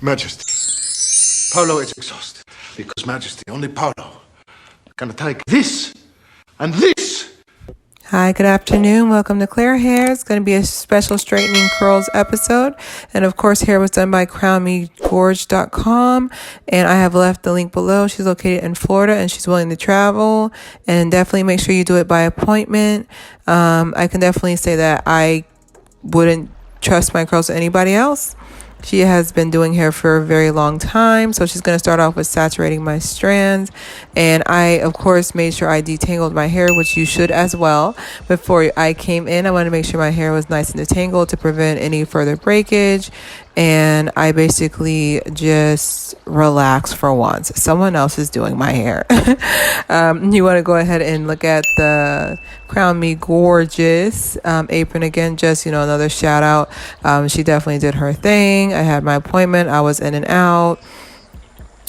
Majesty. Polo is exhausted because Majesty, only Polo, gonna take this and this. Hi, good afternoon. Welcome to Claire Hair. It's going to be a special straightening curls episode. And of course, hair was done by CrownMeGorg.com. And I have left the link below. She's located in Florida and she's willing to travel. And definitely make sure you do it by appointment. I can definitely say that I wouldn't trust my curls to anybody else. She has been doing hair for a very long time, so she's going to start off with saturating my strands. And I, of course, made sure I detangled my hair, which you should as well. Before I came in, I wanted to make sure my hair was nice and detangled to prevent any further breakage. And I basically just relax for once. Someone else is doing my hair. You want to go ahead and look at the Crown Me Gorgeous apron again. Just, another shout out. She definitely did her thing. I had my appointment. I was in and out.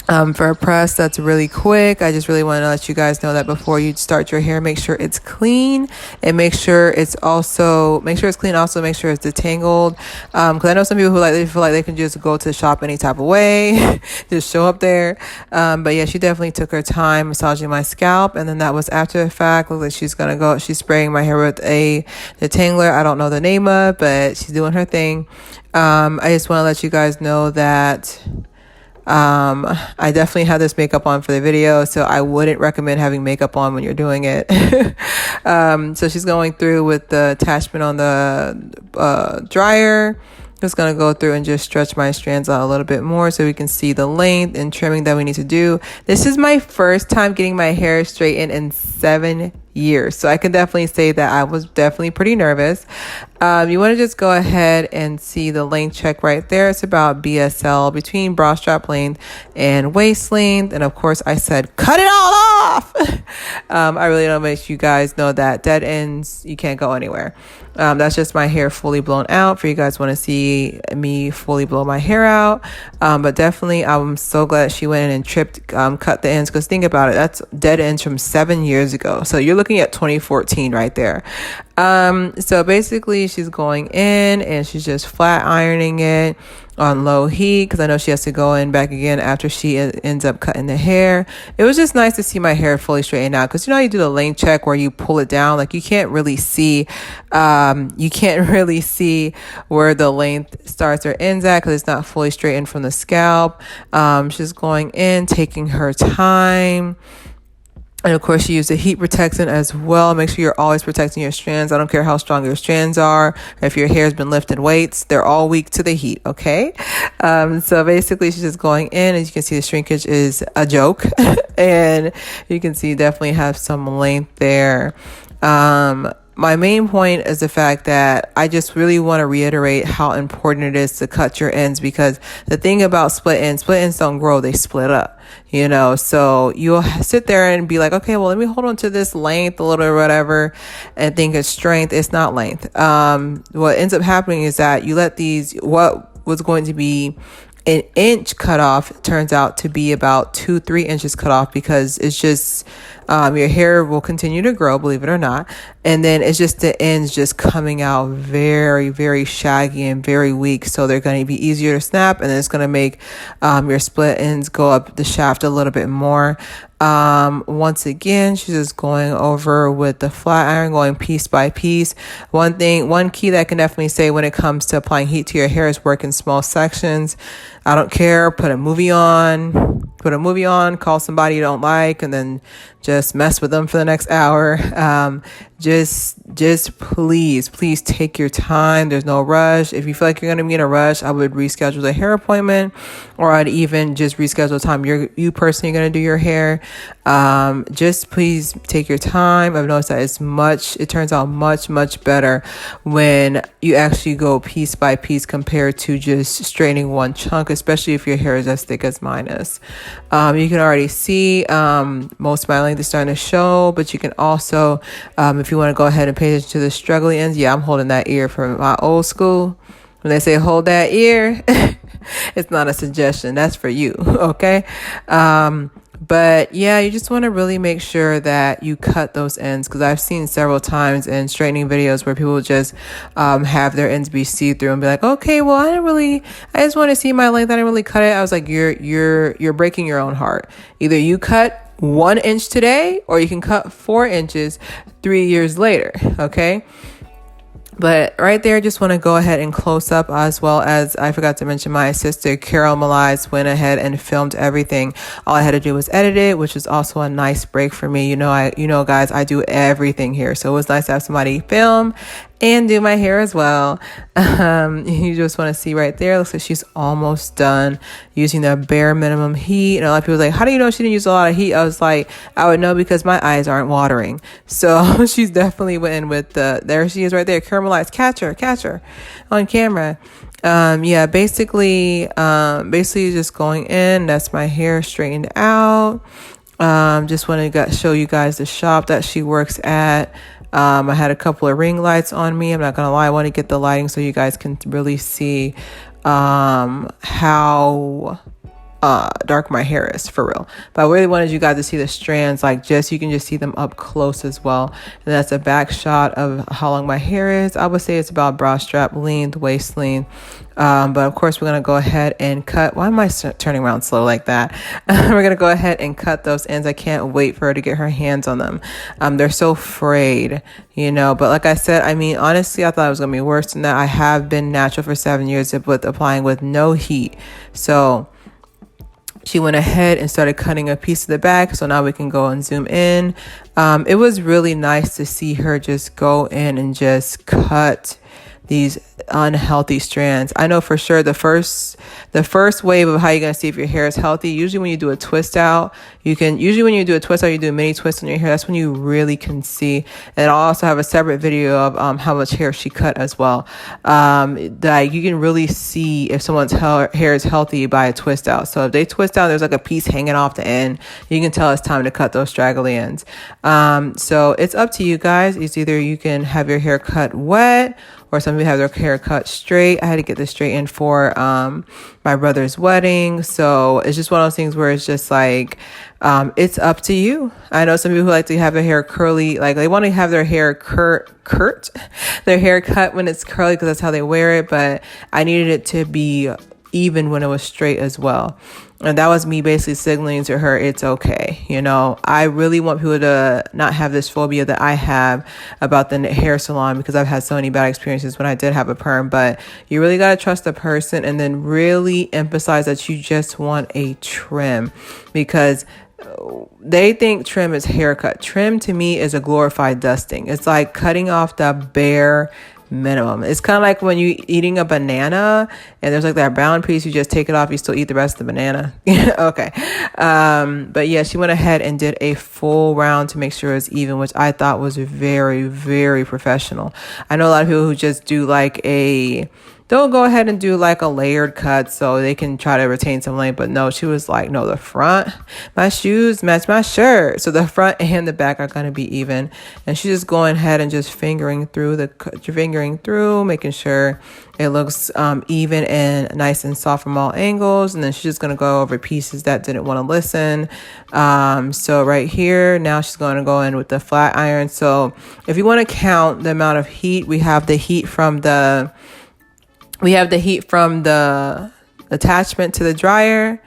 For a press that's really quick, I just really want to let you guys know that before you start your hair, make sure it's clean and make sure it's clean. Also make sure it's detangled. Cause I know some people they feel like they can just go to the shop any type of way, just show up there. But yeah, she definitely took her time massaging my scalp. And then that was after the fact. Looks like she's spraying my hair with a detangler. I don't know the name of, but she's doing her thing. I just want to let you guys know that I definitely had this makeup on for the video, so I wouldn't recommend having makeup on when you're doing it. So she's going through with the attachment on the dryer. Just going to go through and just stretch my strands out a little bit more so we can see the length and trimming that we need to do. This is my first time getting my hair straightened in 7 years. So I can definitely say that I was definitely pretty nervous. You want to just go ahead and see the length check right there. It's about BSL, between bra strap length and waist length. And of course I said, cut it all off. I really don't make you guys know that dead ends, you can't go anywhere. That's just my hair fully blown out. For you guys want to see me fully blow my hair out. But definitely I'm so glad she went in and cut the ends, because think about it, that's dead ends from 7 years ago. So you're looking at 2014 right there. So basically she's going in and she's just flat ironing it on low heat, because I know she has to go in back again after she ends up cutting the hair. It was just nice to see my hair fully straightened out, because you do the length check where you pull it down, like you can't really see where the length starts or ends at, because it's not fully straightened from the scalp. She's going in, taking her time. And of course, she used a heat protectant as well. Make sure you're always protecting your strands. I don't care how strong your strands are. If your hair's been lifting weights, they're all weak to the heat, okay? So basically, she's just going in. As you can see, the shrinkage is a joke. And you can see definitely have some length there. My main point is the fact that I just really want to reiterate how important it is to cut your ends, because the thing about split ends don't grow, they split up, so you'll sit there and be like, okay, well, let me hold on to this length a little bit or whatever and think it's strength. It's not length. What ends up happening is that you let what was going to be an inch cut off turns out to be about 2-3 inches cut off, because it's just your hair will continue to grow, believe it or not, and then it's just the ends just coming out very, very shaggy and very weak, so they're going to be easier to snap, and then it's going to make your split ends go up the shaft a little bit more. Once again, she's just going over with the flat iron, going piece by piece. One key that I can definitely say when it comes to applying heat to your hair is work in small sections. I don't care. Put a movie on, call somebody you don't like, and then just mess with them for the next hour. Just please take your time. There's no rush. If you feel like you're going to be in a rush, I would reschedule the hair appointment, or I'd even just reschedule the time you personally going to do your hair. Just please take your time. I've noticed that it turns out much better when you actually go piece by piece compared to just straightening one chunk, especially if your hair is as thick as mine is. You can already see most of my length is starting to show, but you can also, if you want to go ahead and pay attention to the struggly ends, I'm holding that ear from my old school. When they say hold that ear, it's not a suggestion. That's for you, okay? But yeah, you just want to really make sure that you cut those ends, because I've seen several times in straightening videos where people just have their ends be see-through and be like, okay, well, I just want to see my length. I didn't really cut it. I was like, you're breaking your own heart. Either you cut 1 inch today, or you can cut 4 inches 3 years later. Okay. But right there, just want to go ahead and close up, as well as I forgot to mention my sister Carmalyzed went ahead and filmed everything. All I had to do was edit it, which was also a nice break for me. Guys, I do everything here. So it was nice to have somebody film and do my hair as well. You just want to see right there. Looks like she's almost done using the bare minimum heat. And a lot of people are like, how do you know she didn't use a lot of heat? I was like, I would know because my eyes aren't watering. So she's definitely went in with there she is right there. Carmalyzed, catch her on camera. Basically just going in. That's my hair straightened out. Just want to show you guys the shop that she works at. I had a couple of ring lights on me. I'm not gonna lie, I want to get the lighting so you guys can really see how dark my hair is, for real. But I really wanted you guys to see the strands, you can just see them up close as well. And that's a back shot of how long my hair is. I would say it's about bra strap length, waist length. But of course, we're going to go ahead and cut. Why am I turning around slow like that? We're going to go ahead and cut those ends. I can't wait for her to get her hands on them. They're so frayed, but like I said, honestly, I thought it was going to be worse than that. I have been natural for 7 years with applying with no heat. So she went ahead and started cutting a piece of the back. So now we can go and zoom in. It was really nice to see her just go in and just cut these unhealthy strands. I know for sure the first wave of how you're gonna see if your hair is healthy, usually when you do a twist out, you do a mini twist on your hair. That's when you really can see. And I'll also have a separate video of how much hair she cut as well. That you can really see if someone's hair is healthy by a twist out. So if they twist out, there's like a piece hanging off the end, you can tell it's time to cut those straggly ends. So it's up to you guys. It's either you can have your hair cut wet, or some people have their hair cut straight. I had to get this straightened for my brother's wedding. So it's just one of those things where it's just like, it's up to you. I know some people who like to have their hair curly, like they want to have their hair their hair cut when it's curly because that's how they wear it. But I needed it to be even when it was straight as well. And that was me basically signaling to her, it's okay. I really want people to not have this phobia that I have about the hair salon, because I've had so many bad experiences when I did have a perm. But you really got to trust the person, and then really emphasize that you just want a trim, because they think trim is haircut. Trim to me is a glorified dusting. It's like cutting off the bare minimum. It's kind of like when you eating a banana and there's like that brown piece, you just take it off, you still eat the rest of the banana. Okay. But yeah, she went ahead and did a full round to make sure it's even, which I thought was very, very professional. I know a lot of people who just do they'll go ahead and do like a layered cut so they can try to retain some length. But no, she was like, no, the front, my shoes match my shirt. So the front and the back are going to be even. And she's just going ahead and just fingering through, making sure it looks even and nice and soft from all angles. And then she's just going to go over pieces that didn't want to listen. So right here, now she's going to go in with the flat iron. So if you want to count the amount of heat, we have the heat from the attachment to the dryer,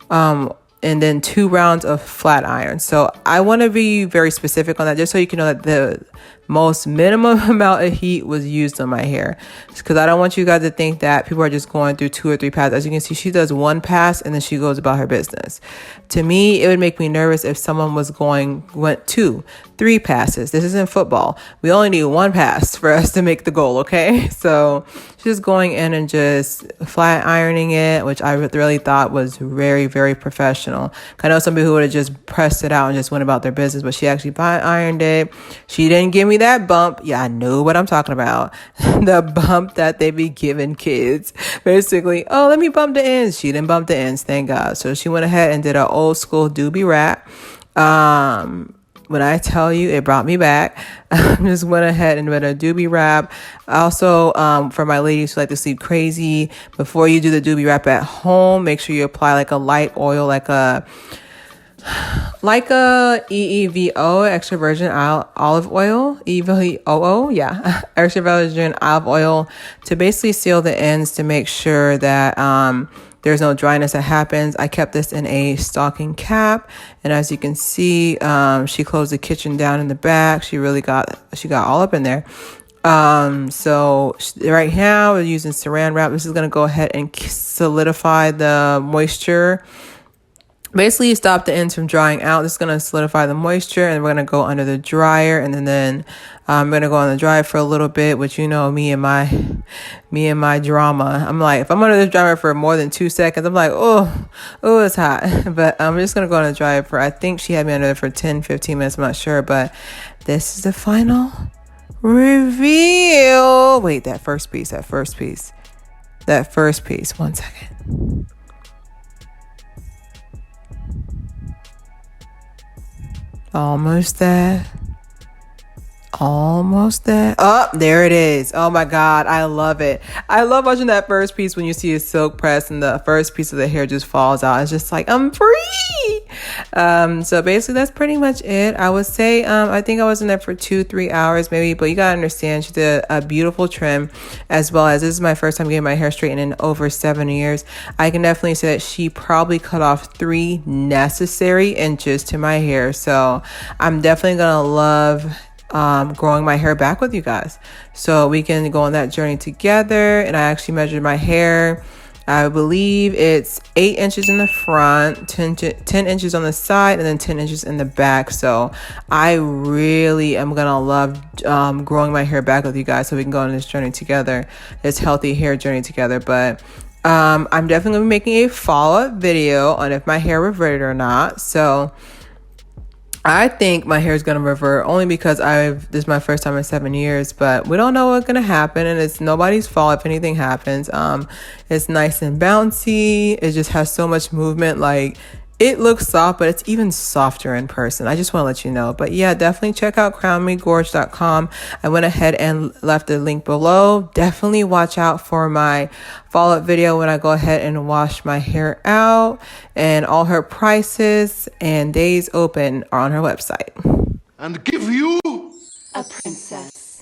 and then 2 rounds of flat iron. So I want to be very specific on that, just so you can know that the most minimum amount of heat was used on my hair, because I don't want you guys to think that people are just going through 2 or 3 passes. As you can see, she does 1 pass and then she goes about her business. To me, it would make me nervous if someone went 2, 3 passes. This isn't football. We only need 1 pass for us to make the goal, okay? So she's just going in and just flat ironing it, which I really thought was very, very professional. I know some people would have just pressed it out and just went about their business, but she actually flat ironed it. She didn't give me that bump. Yeah, I know what I'm talking about. The bump that they be giving kids. Basically, oh, let me bump the ends. She didn't bump the ends, thank God. So she went ahead and did an old school doobie wrap. When I tell you, it brought me back. Just went ahead and did a doobie wrap. Also, for my ladies who like to sleep crazy, before you do the doobie wrap at home, make sure you apply like a light oil, like a like a EEVO, extra virgin olive oil, EEVO, yeah, extra virgin olive oil to basically seal the ends to make sure that there's no dryness that happens. I kept this in a stocking cap, and as you can see, she closed the kitchen down in the back. She got all up in there. So right now we're using saran wrap. This is going to go ahead and solidify the moisture. Basically stop the ends from drying out. This is going to solidify the moisture, and we're going to go under the dryer, and then I'm going to go on the dryer for a little bit, which you know me and my drama. I'm like, if I'm under the dryer for more than 2 seconds, I'm like, oh, it's hot. But I'm just going to go on the dryer for, I think she had me under there for 10, 15 minutes. I'm not sure, but this is the final reveal. Wait, that first piece. 1 second. Almost there. Oh, there it is. Oh my God, I love it. I love watching that first piece when you see a silk press and the first piece of the hair just falls out. It's just like, I'm free. So basically that's pretty much it. I would say, I think I was in there for 2-3 hours maybe, but you gotta understand, she did a beautiful trim, as well as this is my first time getting my hair straightened in over 7 years. I can definitely say that she probably cut off 3 necessary inches to my hair. So I'm definitely gonna love growing my hair back with you guys, so we can go on that journey together. And I actually measured my hair. I believe it's 8 inches in the front, 10 inches on the side, and then 10 inches in the back. So I really am gonna love growing my hair back with you guys, so we can go on this journey together, this healthy hair journey together. But I'm definitely gonna be making a follow-up video on if my hair reverted or not. So I think my hair is going to revert, only because this is my first time in 7 years, but we don't know what's going to happen, and it's nobody's fault if anything happens. It's nice and bouncy. It just has so much movement. Like, it looks soft, but it's even softer in person. I just want to let you know. But yeah, definitely check out CrownMeGorg.com. I went ahead and left the link below. Definitely watch out for my follow-up video when I go ahead and wash my hair out. And all her prices and days open are on her website. And give you a princess.